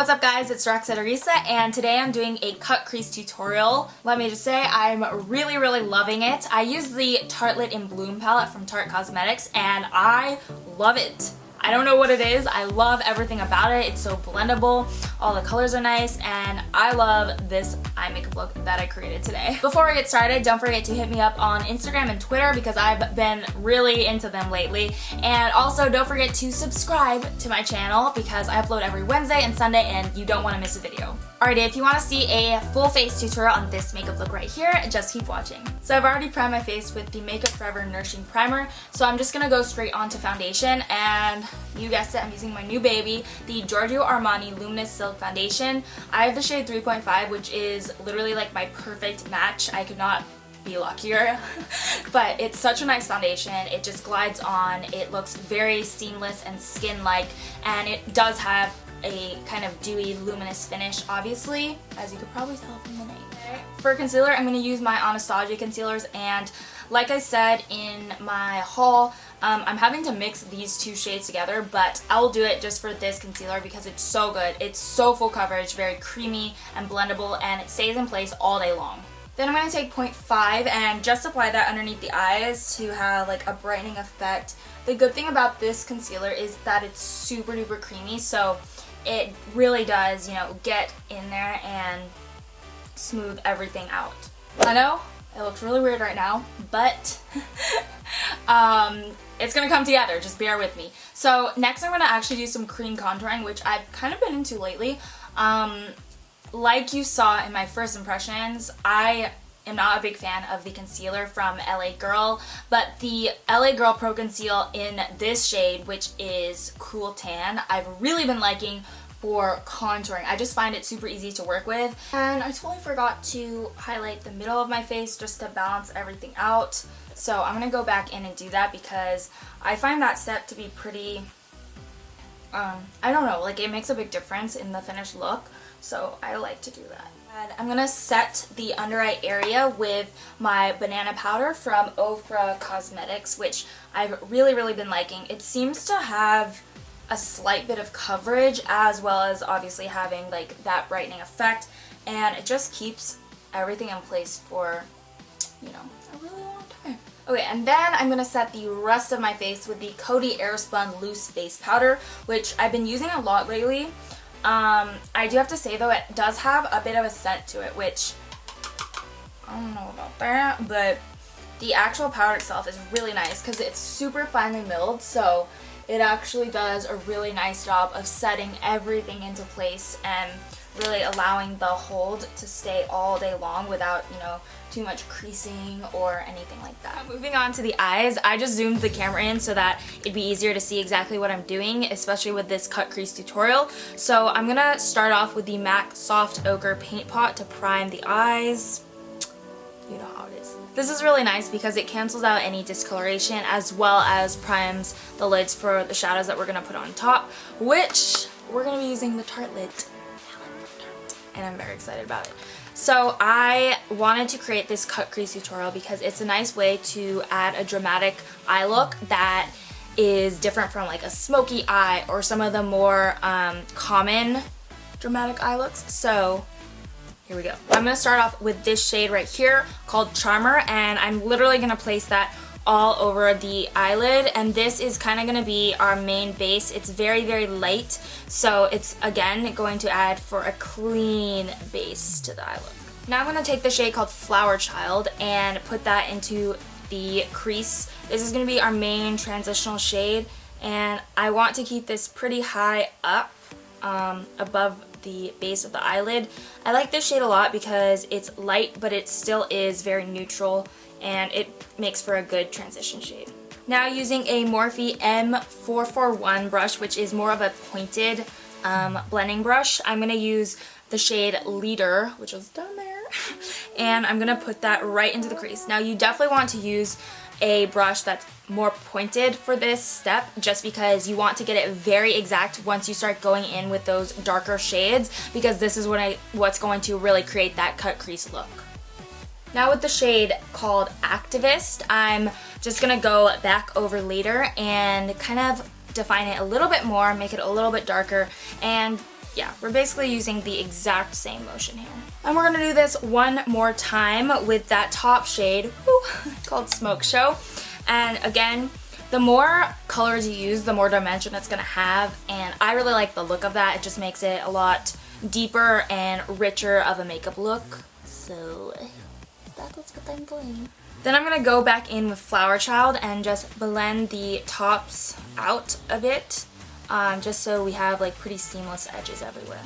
What's up guys, it's Roxette Arisa and today I'm doing a cut crease tutorial. Let me just say I'm really loving it. I use the Tartelette in Bloom palette from Tarte Cosmetics and I love it. I don't know what it is, I love everything about it. It's so blendable, all the colors are nice, and I love this eye makeup look that I created today. Before I get started, don't forget to hit me up on Instagram and Twitter because I've been really into them lately. And also don't forget to subscribe to my channel because I upload every Wednesday and Sunday and you don't want to miss a video. Alrighty, if you want to see a full face tutorial on this makeup look right here, just keep watching. So I've already primed my face with the Makeup Forever Nourishing Primer, so I'm just going to go straight onto foundation, and you guessed it, I'm using my new baby, the Giorgio Armani Luminous Silk Foundation. I have the shade 3.5, which is literally like my perfect match. I could not be luckier. But it's such a nice foundation. It just glides on, it looks very seamless and skin-like, and it does have a kind of dewy, luminous finish, obviously, as you could probably tell from the name. For concealer, I'm going to use my Anastasia concealers, and like I said in my haul, I'm having to mix these two shades together, but I will do it just for this concealer because it's so good. It's so full coverage, very creamy and blendable, and it stays in place all day long. Then I'm going to take 0.5 and just apply that underneath the eyes to have like a brightening effect. The good thing about this concealer is that it's super duper creamy, so it really does, you know, get in there and smooth everything out. I know it looks really weird right now, but it's gonna come together, just bear with me. So next I'm gonna actually do some cream contouring, which I've kind of been into lately. Like you saw in my first impressions, I am not a big fan of the concealer from LA Girl, but the LA Girl Pro Conceal in this shade, which is Cool Tan, I've really been liking for contouring. I just find it super easy to work with. And I totally forgot to highlight the middle of my face just to balance everything out. So I'm gonna go back in and do that because I find that step to be pretty, I don't know, like it makes a big difference in the finished look. So I like to do that. And I'm gonna set the under eye area with my banana powder from Ofra Cosmetics, which I've really been liking. It seems to have a slight bit of coverage as well as obviously having like that brightening effect, and it just keeps everything in place for, you know, a really long time. Okay, and then I'm gonna set the rest of my face with the Coty Airspun Loose Face Powder, which I've been using a lot lately. I do have to say though, it does have a bit of a scent to it, which I don't know about that, but the actual powder itself is really nice because it's super finely milled, so it actually does a really nice job of setting everything into place and really allowing the hold to stay all day long without, you know, too much creasing or anything like that. Moving on to the eyes, I just zoomed the camera in so that it'd be easier to see exactly what I'm doing, especially with this cut crease tutorial. So I'm gonna start off with the MAC Soft Ochre Paint Pot to prime the eyes. You know how it is. This is really nice because it cancels out any discoloration as well as primes the lids for the shadows that we're going to put on top, which we're going to be using the Tartelette palette, and I'm very excited about it. So I wanted to create this cut crease tutorial because it's a nice way to add a dramatic eye look that is different from like a smoky eye or some of the more common dramatic eye looks. So here we go. I'm going to start off with this shade right here called Charmer, and I'm literally going to place that all over the eyelid, and this is kind of going to be our main base. It's very light, so it's again going to add for a clean base to the eye look. Now I'm going to take the shade called Flower Child and put that into the crease. This is going to be our main transitional shade, and I want to keep this pretty high up above the base of the eyelid. I like this shade a lot because it's light, but it still is very neutral, and it makes for a good transition shade. Now using a Morphe M441 brush, which is more of a pointed blending brush, I'm going to use the shade Leader, which is down there, and I'm going to put that right into the crease. Now you definitely want to use a brush that's more pointed for this step just because you want to get it very exact once you start going in with those darker shades, because this is what's going to really create that cut crease look. Now with the shade called Activist, I'm just going to go back over Leader and kind of define it a little bit more, make it a little bit darker, and yeah, we're basically using the exact same motion here. And we're gonna do this one more time with that top shade, called Smoke Show. And again, the more colors you use, the more dimension it's gonna have, and I really like the look of that. It just makes it a lot deeper and richer of a makeup look. So that's what I'm doing. Then I'm gonna go back in with Flower Child and just blend the tops out a bit, just so we have like pretty seamless edges everywhere.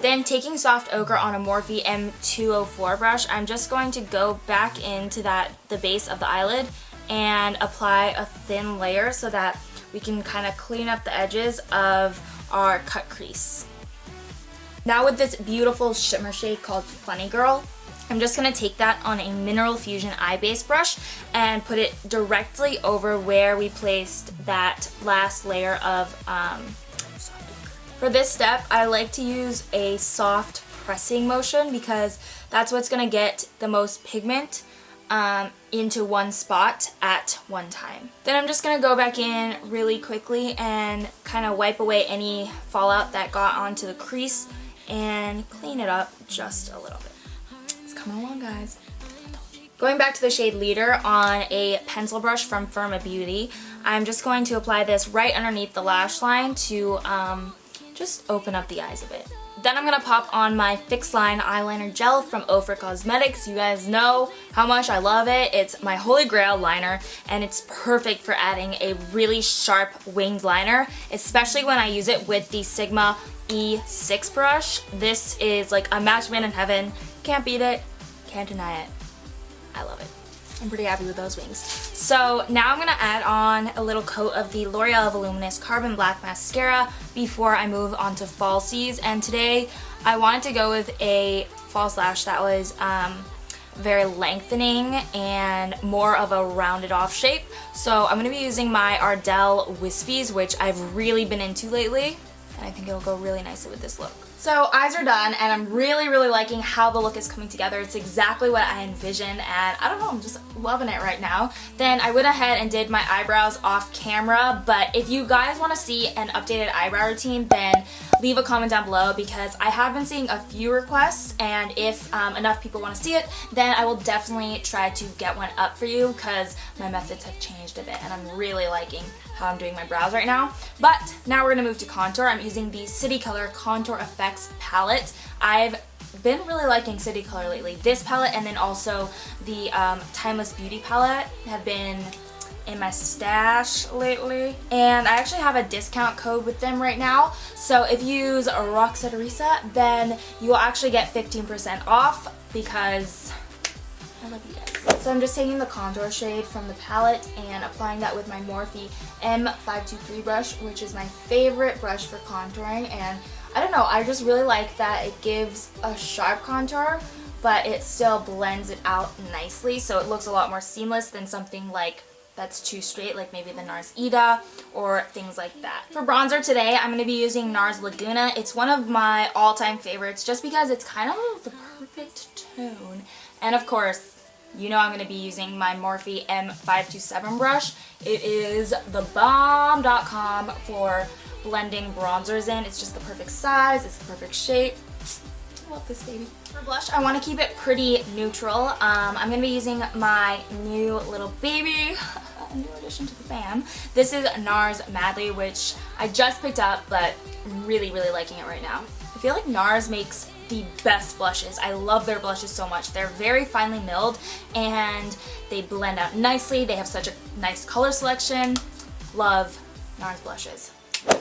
Then taking Soft Ochre on a Morphe M204 brush, I'm just going to go back into the base of the eyelid and apply a thin layer so that we can kind of clean up the edges of our cut crease. Now with this beautiful shimmer shade called Funny Girl, I'm just going to take that on a Mineral Fusion eye base brush and put it directly over where we placed that last layer of Soft Ochre. For this step, I like to use a soft pressing motion because that's what's going to get the most pigment into one spot at one time. Then I'm just going to go back in really quickly and kind of wipe away any fallout that got onto the crease and clean it up just a little bit. It's coming along, guys. Going back to the shade Leader on a pencil brush from Firma Beauty, I'm just going to apply this right underneath the lash line to just open up the eyes a bit. Then I'm going to pop on my Fix Line eyeliner gel from Ofra Cosmetics. You guys know how much I love it. It's my holy grail liner, and it's perfect for adding a really sharp winged liner, especially when I use it with the Sigma E6 brush. This is like a match made in heaven. Can't beat it, can't deny it. I love it. I'm pretty happy with those wings. So now I'm going to add on a little coat of the L'Oreal Voluminous Carbon Black Mascara before I move on to falsies. And today I wanted to go with a false lash that was very lengthening and more of a rounded off shape. So I'm going to be using my Ardell Wispies, which I've really been into lately. And I think it'll go really nicely with this look. So eyes are done, and I'm really liking how the look is coming together. It's exactly what I envisioned, and I don't know, I'm just loving it right now. Then I went ahead and did my eyebrows off camera, but if you guys want to see an updated eyebrow routine, then leave a comment down below because I have been seeing a few requests, and if enough people want to see it, then I will definitely try to get one up for you because my methods have changed a bit, and I'm really liking how I'm doing my brows right now. But now we're gonna move to contour. I'm using the City Color Contour Effects palette. I've been really liking City Color lately. This palette and then also the Timeless Beauty palette have been in my stash lately. And I actually have a discount code with them right now. So if you use Roxette Arisa, then you will actually get 15% off because I love you guys. So I'm just taking the contour shade from the palette and applying that with my Morphe M523 brush, which is my favorite brush for contouring. And I don't know, I just really like that it gives a sharp contour, but it still blends it out nicely, so it looks a lot more seamless than something like that's too straight, like maybe the NARS Ida or things like that. For bronzer today, I'm going to be using NARS Laguna. It's one of my all-time favorites just because it's kind of the perfect tone. And of course, you know I'm going to be using my Morphe M527 brush. It is thebomb.com for blending bronzers in. It's just the perfect size, it's the perfect shape. I love this baby. For blush, I want to keep it pretty neutral. I'm going to be using my new little baby, a new addition to the fam. This is NARS Madly, which I just picked up, but I'm really liking it right now. I feel like NARS makes the best blushes. I love their blushes so much. They're very finely milled and they blend out nicely. They have such a nice color selection. Love NARS blushes.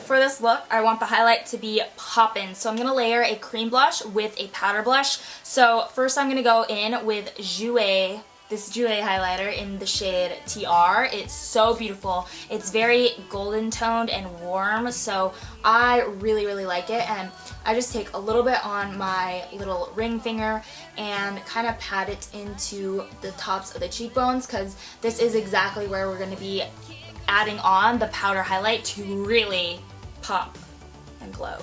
For this look, I want the highlight to be poppin', so I'm going to layer a cream blush with a powder blush. So first I'm going to go in with Jouer, this Jouer highlighter in the shade TR. It's so beautiful. It's very golden toned and warm, so I really like it. And I just take a little bit on my little ring finger and kind of pat it into the tops of the cheekbones because this is exactly where we're going to be adding on the powder highlight to really pop and glow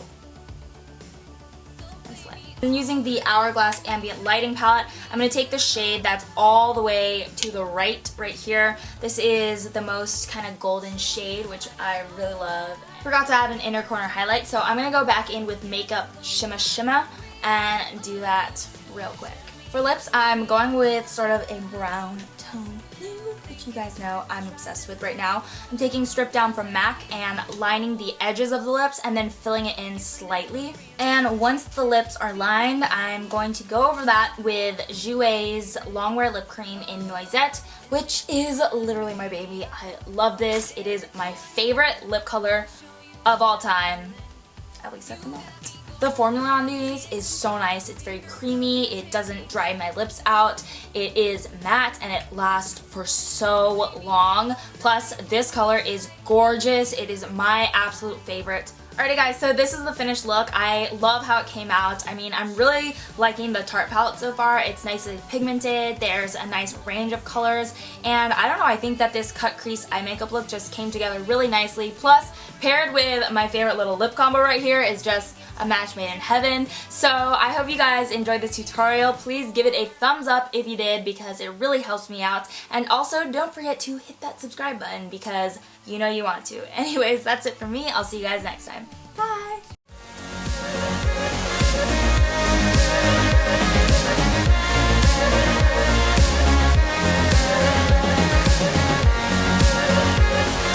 and slay. And using the Hourglass Ambient Lighting Palette, I'm going to take the shade that's all the way to the right here. This is the most kind of golden shade, which I really love. Forgot to add an inner corner highlight, so I'm going to go back in with Makeup Shimma and do that real quick. For lips, I'm going with sort of a brown tone nude, which you guys know I'm obsessed with right now. I'm taking Strip Down from MAC and lining the edges of the lips and then filling it in slightly. And once the lips are lined, I'm going to go over that with Jouer's Longwear Lip Cream in Noisette, which is literally my baby. I love this. It is my favorite lip color of all time, at least at the moment. The formula on these is so nice. It's very creamy. It doesn't dry my lips out. It is matte and it lasts for so long. Plus, this color is gorgeous. It is my absolute favorite. Alrighty guys, so this is the finished look. I love how it came out. I mean, I'm really liking the Tarte palette so far. It's nicely pigmented. There's a nice range of colors. And I don't know, I think that this cut crease eye makeup look just came together really nicely. Plus, paired with my favorite little lip combo right here is just a match made in heaven. So I hope you guys enjoyed this tutorial. Please give it a thumbs up if you did because it really helps me out. And also don't forget to hit that subscribe button because you know you want to. Anyways, that's it for me. I'll see you guys next time. Bye!